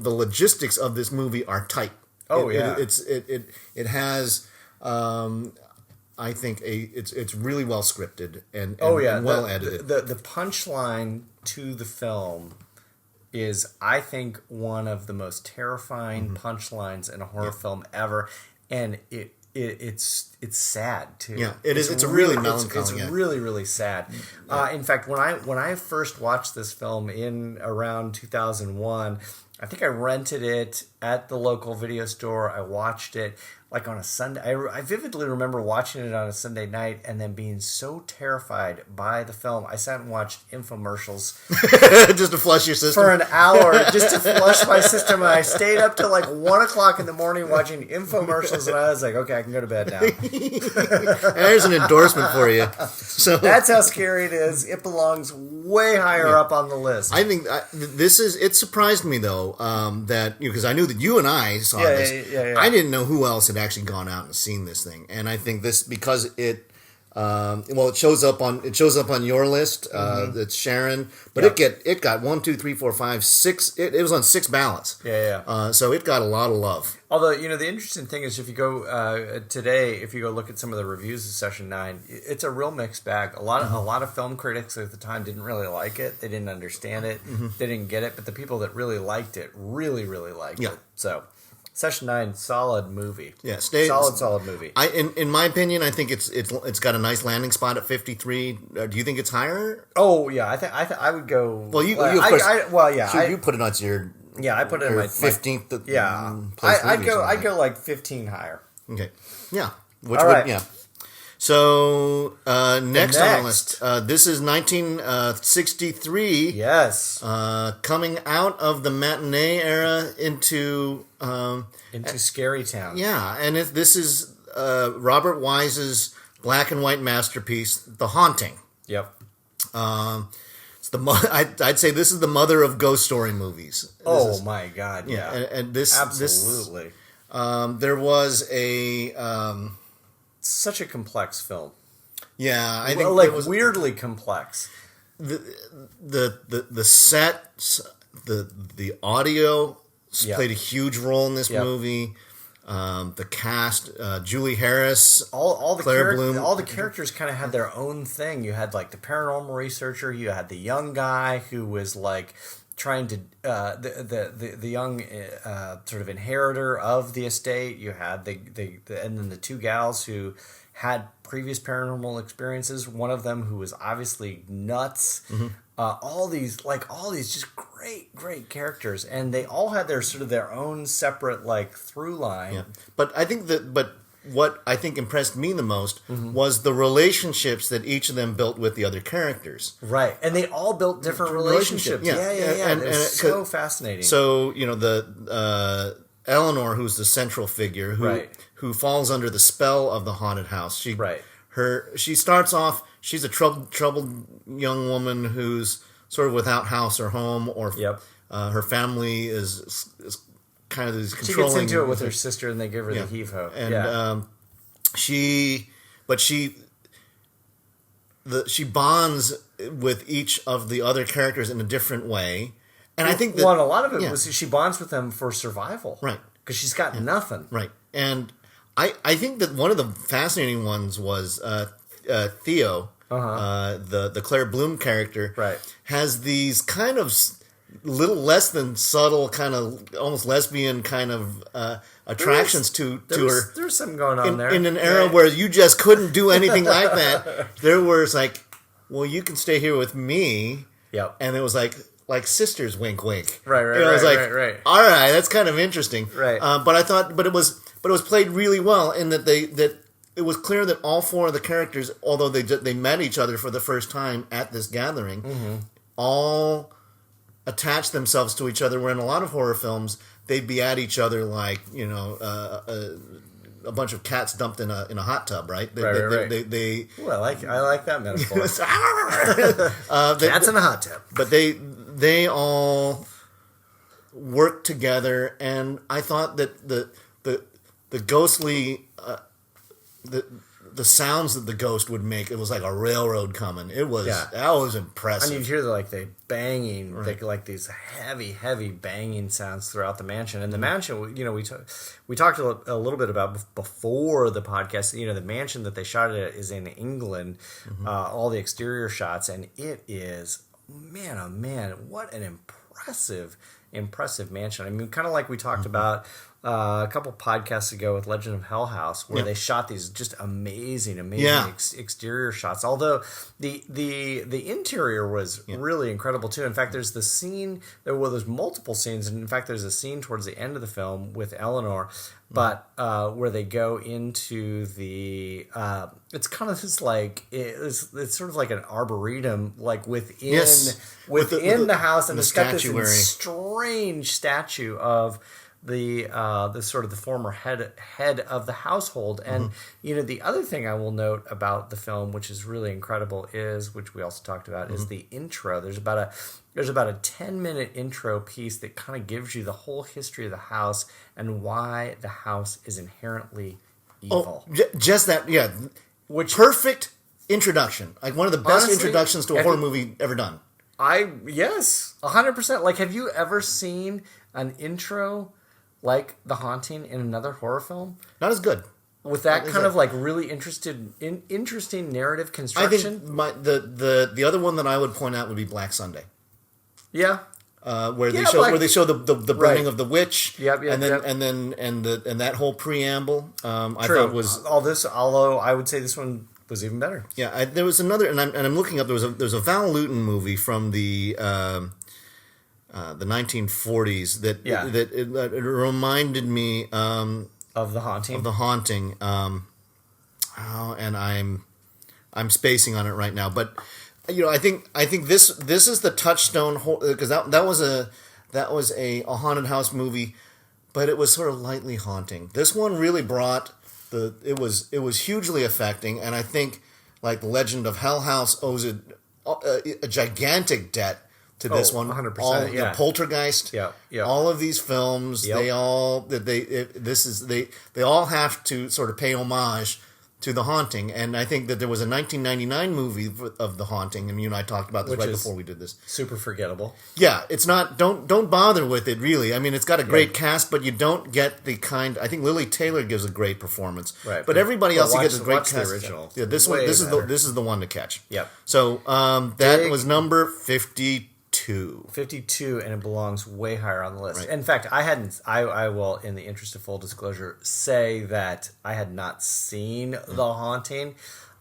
logistics of this movie are tight. Oh It has. I think it's really well scripted and well edited. The punchline to the film is, I think, one of the most terrifying punchlines in a horror film ever, and it's sad too. Yeah, it is. It's a really melancholy. It's really, really sad. In fact, when I first watched this film in around 2001, I think I rented it at the local video store. I watched it like on a Sunday. I vividly remember watching it on a Sunday night and then being so terrified by the film. I sat and watched infomercials just to flush your system for an hour, just to flush my system. And I stayed up till like 1 o'clock in the morning watching infomercials, and I was like, okay, I can go to bed now. There's an endorsement for you. So that's how scary it is. It belongs way higher up on the list. I think it surprised me though, that because I knew that you and I saw this. Yeah. I didn't know who else had actually gone out and seen this thing, and I think this because it shows up on your list. It's Sharon, but it got 1, 2, 3, 4, 5, 6. It was on 6 ballots. So it got a lot of love. Although the interesting thing is, if you go today, if you go look at some of the reviews of Session 9, it's a real mixed bag. A lot of film critics at the time didn't really like it. They didn't understand it. They didn't get it. But the people that really liked it really, really liked it. So. Session 9, solid movie. Yeah, solid movie. In my opinion, I think it's got a nice landing spot at 53. Do you think it's higher? Oh yeah, I would go. Well, you of course. You put it on your. Yeah, I put it in my 15th. I'd go like 15 higher. Okay. Yeah. All right. Yeah. So next on the list, this is 1963. Yes. Coming out of the matinee era into Scary Town. Yeah, and this is Robert Wise's black and white masterpiece, The Haunting. Yep. It's I'd say this is the mother of ghost story movies. My God! Yeah, and this absolutely. There was a. Such a complex film. Yeah, I think it was weirdly complex. The sets, the audio played a huge role in this movie. The cast, Julie Harris, all the Claire Bloom, all the characters kind of had their own thing. You had like the paranormal researcher. You had the young guy who was like trying to the young sort of inheritor of the estate. You had and then the 2 gals who had previous paranormal experiences. One of them who was obviously nuts. All these just great characters, and they all had their sort of their own separate like through line. Yeah. But I think what I think impressed me the most was the relationships that each of them built with the other characters. Right, and they all built different relationships. Yeah. And it's so fascinating. So Eleanor, who's the central figure, who falls under the spell of the haunted house. She starts off. She's a troubled young woman who's sort of without house or home, or her family is kind of these controlling. She gets into it with her sister, and they give her the heave-ho. And she bonds with each of the other characters in a different way. And I think that... Well, a lot of it was she bonds with them for survival. Right. Because she's got nothing. Right. And I think that one of the fascinating ones was Theo, the Claire Bloom character, has these kind of little less than subtle, kind of almost lesbian kind of attractions to her. There's something going on there. In an era where you just couldn't do anything like that, there was like, well, you can stay here with me. Yep. And it was like sisters, wink, wink. Right. All right, that's kind of interesting. Right. But it was played really well in that it was clear that all four of the characters, although they met each other for the first time at this gathering, all attached themselves to each other. Where in a lot of horror films, they'd be at each other like a bunch of cats dumped in a hot tub, right? They Ooh, I like that metaphor. Cats in a hot tub. But they all worked together, and I thought that the ghostly the sounds that the ghost would make, it was like a railroad coming. That was impressive. And you'd hear the banging, like these heavy banging sounds throughout the mansion. And the mansion, we talked a little bit about before the podcast. The mansion that they shot it at is in England. All the exterior shots, and it is, man, oh man, what an impressive mansion. I mean, kind of like we talked about a couple podcasts ago with Legend of Hell House, where they shot these just amazing exterior shots. Although the interior was really incredible too. In fact, there's the scene. There's multiple scenes, and in fact, there's a scene towards the end of the film with Eleanor, but where they go into the. It's kind of just like it's sort of like an arboretum, like within the house, and it's got this strange statue of the sort of the former head of the household. And the other thing I will note about the film, which is really incredible, is, which we also talked about, is the intro. There's about a 10-minute intro piece that kind of gives you the whole history of the house and why the house is inherently evil. Just that, yeah. Which perfect introduction, like one of the best introductions to a horror movie ever done. Yes, 100%. Like, have you ever seen an intro like The Haunting in another horror film? Not as good. With that kind of like really interesting narrative construction? I think the other one that I would point out would be Black Sunday. Yeah. Where they show the burning of the witch. Yep. And that whole preamble. I thought was all this. Although I would say this one was even better. Yeah. There was another, and I'm looking up. There's a Val Lewton movie from the 1940s that it reminded me of The Haunting. And I'm spacing on it right now, but I think this is the touchstone, because that was a haunted house movie, but it was sort of lightly haunting. This one really brought it was hugely affecting, and I think like the Legend of Hell House owes a gigantic debt to this one. 100%. The Poltergeist. Yeah. All of these films, they all have to sort of pay homage to The Haunting. And I think that there was a 1999 movie of The Haunting, and you and I talked about this before we did this. Super forgettable. Yeah, it's not. Don't bother with it, really. I mean, it's got a great cast, but you don't get the kind. I think Lily Taylor gives a great performance, right? But everybody else gets a great cast. The original. Yeah, this is the one to catch. Yep. So that was number 52. 52, and it belongs way higher on the list. Right. In fact, I will, in the interest of full disclosure, say that I had not seen The Haunting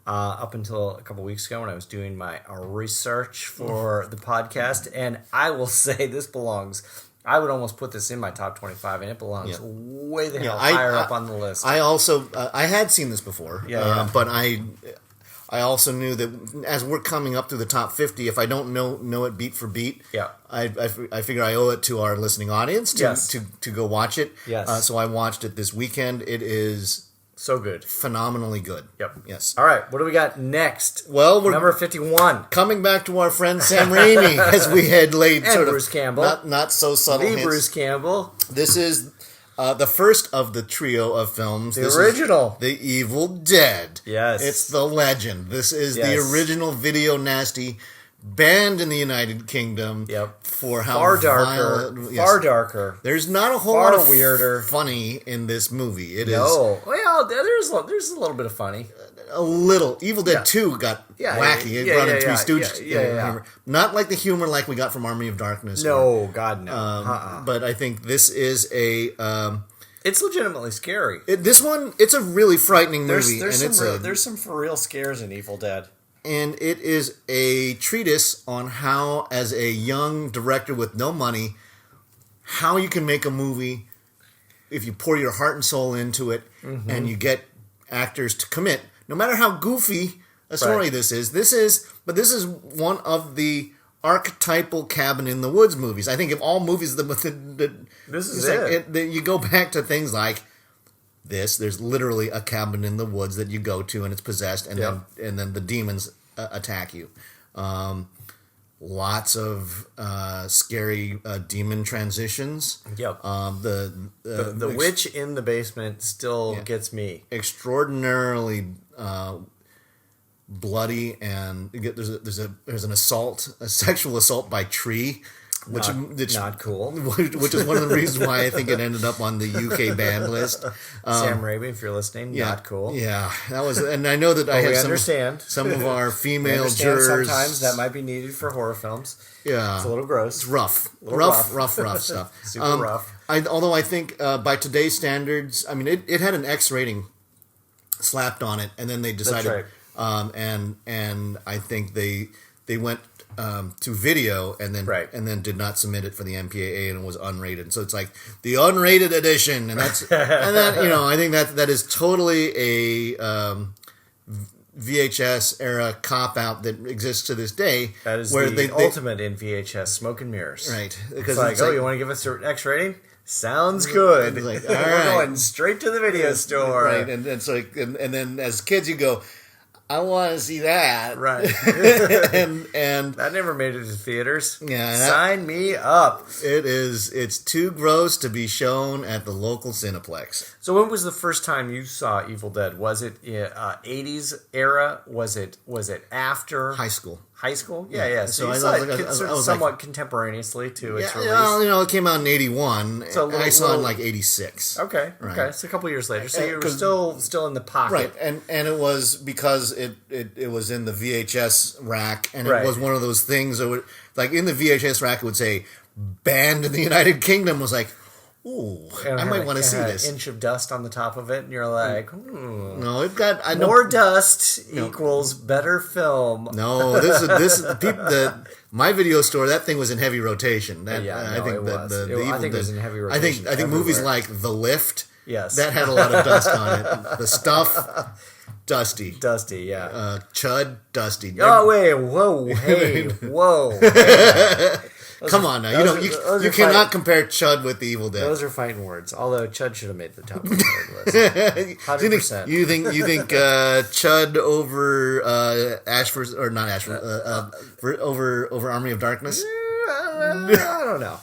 up until a couple weeks ago when I was doing my research for the podcast, and I will say this belongs. I would almost put this in my top 25, and it belongs way the hell higher up on the list. I also I had seen this before, but I also knew that as we're coming up to the top 50, if I don't know it beat for beat, I figure I owe it to our listening audience to go watch it. Yes. So I watched it this weekend. It is so good. Phenomenally good. Yep. Yes. All right. What do we got next? Well, we're number 51. Coming back to our friend Sam Raimi, as we had laid and sort Bruce of Campbell. Not so subtle hints. Bruce Campbell. This is the first of the trio of films. The original. The Evil Dead. Yes. It's the legend. This is the original video nasty, banned in the United Kingdom. Yep. For how far darker. Violent, far darker. There's not a whole far lot of weirder. funny in this movie. It is. Well, there's a little bit of funny. A little. Evil Dead 2 got wacky. It brought in Three Stooges. Not like the humor like we got from Army of Darkness. No, God, no. But I think this is a... it's legitimately scary. It's a really frightening movie. There's some for real scares in Evil Dead. And it is a treatise on how, as a young director with no money, how you can make a movie if you pour your heart and soul into it and you get actors to commit. No matter how goofy a story this is this is one of the archetypal cabin in the woods movies. I think of all movies, this is it. You go back to things like this. There's literally a cabin in the woods that you go to and it's possessed, and then the demons attack you. Lots of scary demon transitions. Yep. The witch in the basement still gets me. Extraordinarily bloody, and there's an assault, a sexual assault by tree. Which not cool. Which is one of the reasons why I think it ended up on the UK banned list. Sam Raimi, if you're listening, not cool. Yeah, that was, and I know that I have some of our female jurors. Sometimes that might be needed for horror films. Yeah, it's a little gross. It's rough stuff. Super rough. Although I think by today's standards, I mean, it had an X rating slapped on it, and then they decided, and I think they went to video and then did not submit it for the MPAA, and it was unrated. So it's like the unrated edition, and that's and that, I think that is totally a VHS era cop out that exists to this day. That is the ultimate in VHS smoke and mirrors, right? Because it's like, you want to give us an X rating? Sounds good. Like, all We're going straight to the video store, right? And it's like, and then as kids you go, I want to see that. Right. and that never made it to theaters. Yeah. Sign me up. It's too gross to be shown at the local Cineplex. So when was the first time you saw Evil Dead? Was it 80s era? Was it after? High school. High school? Yeah. So you saw it somewhat contemporaneously to its release. It came out in 81. So I saw it in like 86. Okay. So a couple years later. So you were still in the pocket. Right. And it was because it was in the VHS rack, and it was one of those things that would, like, in the VHS rack it would say banned in the United Kingdom. Was like, ooh, I might want to see this. An inch of dust on the top of it, and you're like, no, it got more dust equals better film. No, this my video store. That thing was in heavy rotation. I think it was in heavy rotation. I think movies like The Lift. Yes, that had a lot of dust on it. The Stuff. Dusty, yeah. Chud, Dusty. Oh wait, whoa, hey, whoa. Come on now, you cannot compare Chud with the Evil Dead. Those are fighting words. Although Chud should have made the top 100 list. 100%. You think Chud over Ashford, or not Ashford, over Army of Darkness? I don't know.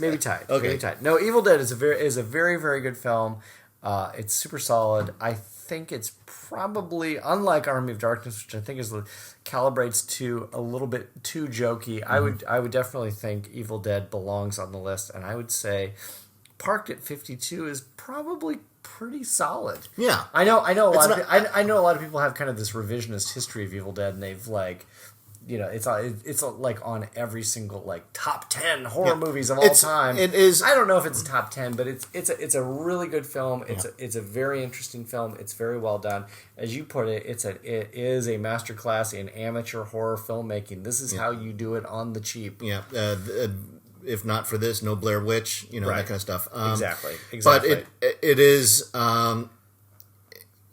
Maybe tied. Okay. Maybe tied. No, Evil Dead is a very, very good film. It's super solid. I think it's probably, unlike Army of Darkness, which I think calibrates to a little bit too jokey. Mm-hmm. I would definitely think Evil Dead belongs on the list, and I would say parked at 52 is probably pretty solid. Yeah, I know a lot of people have kind of this revisionist history of Evil Dead, and they've like, it's like on every single like top 10 horror movies of all time. It is. I don't know if it's top 10, but it's a really good film. It's a very interesting film. It's very well done. As you put it, it is a masterclass in amateur horror filmmaking. This is how you do it on the cheap. Yeah. If not for this, no Blair Witch, that kind of stuff. Exactly. But it is.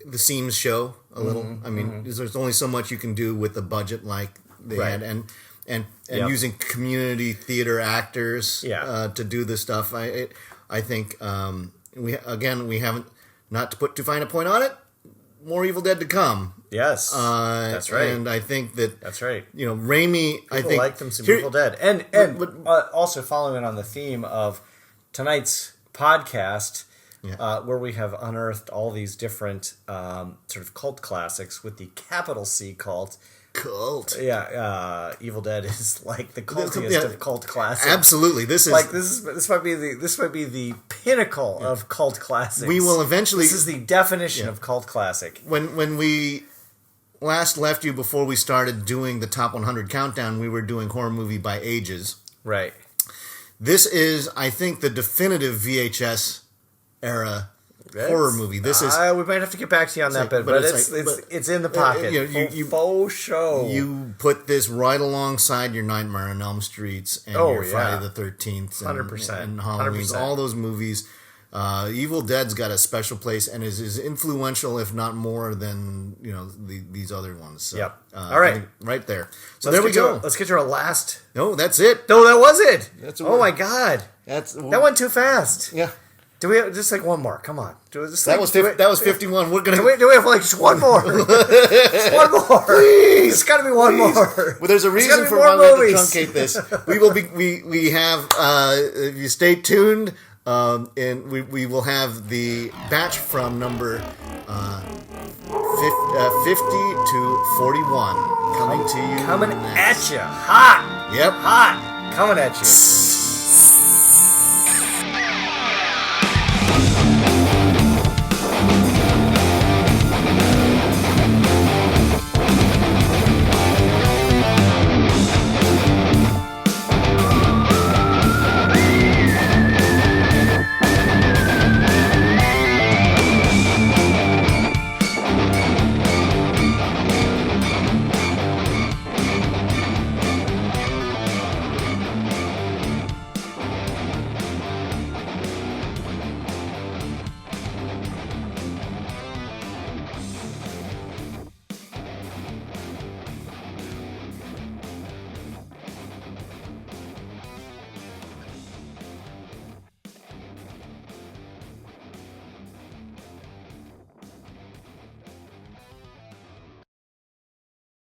the seams show a little. I mean, there's only so much you can do with a budget like they had, and using community theater actors to do this stuff. I think we haven't, not to put too fine a point on it, more Evil Dead to come. Yes, that's right. And I think that's right. Raimi. People I think like them some Evil Dead, and also following on the theme of tonight's podcast, where we have unearthed all these different sort of cult classics with the capital C cult. Cult. Yeah, Evil Dead is like the cultiest of cult classics. Absolutely, this might be the pinnacle of cult classics. We will eventually. This is the definition of cult classic. When we last left you before we started doing the top 100 countdown, we were doing horror movie by ages. Right. This is, I think, the definitive VHS era horror movie. This is. We might have to get back to you on that bit, but it's in the pocket. Faux show. You put this right alongside your Nightmare on Elm Streets and your Friday the 13th, 100%, and Halloween. 100%. All those movies. Evil Dead's got a special place and is as influential, if not more, than these other ones. So, yep. All right, right there. So there we go. Let's get to our last. No, that's it. No, that was it. My God, that went too fast. Yeah. Do we have just like one more? Come on. That was 51. We're gonna. Do we have like just one more? Just one more. Please. It's got to be one more. Well, there's a reason for why we have to truncate this. We will be. We have. If you stay tuned. And we will have the batch from number 50 to 41 coming to you. Coming at you. Hot. Yep. Hot. Coming at you.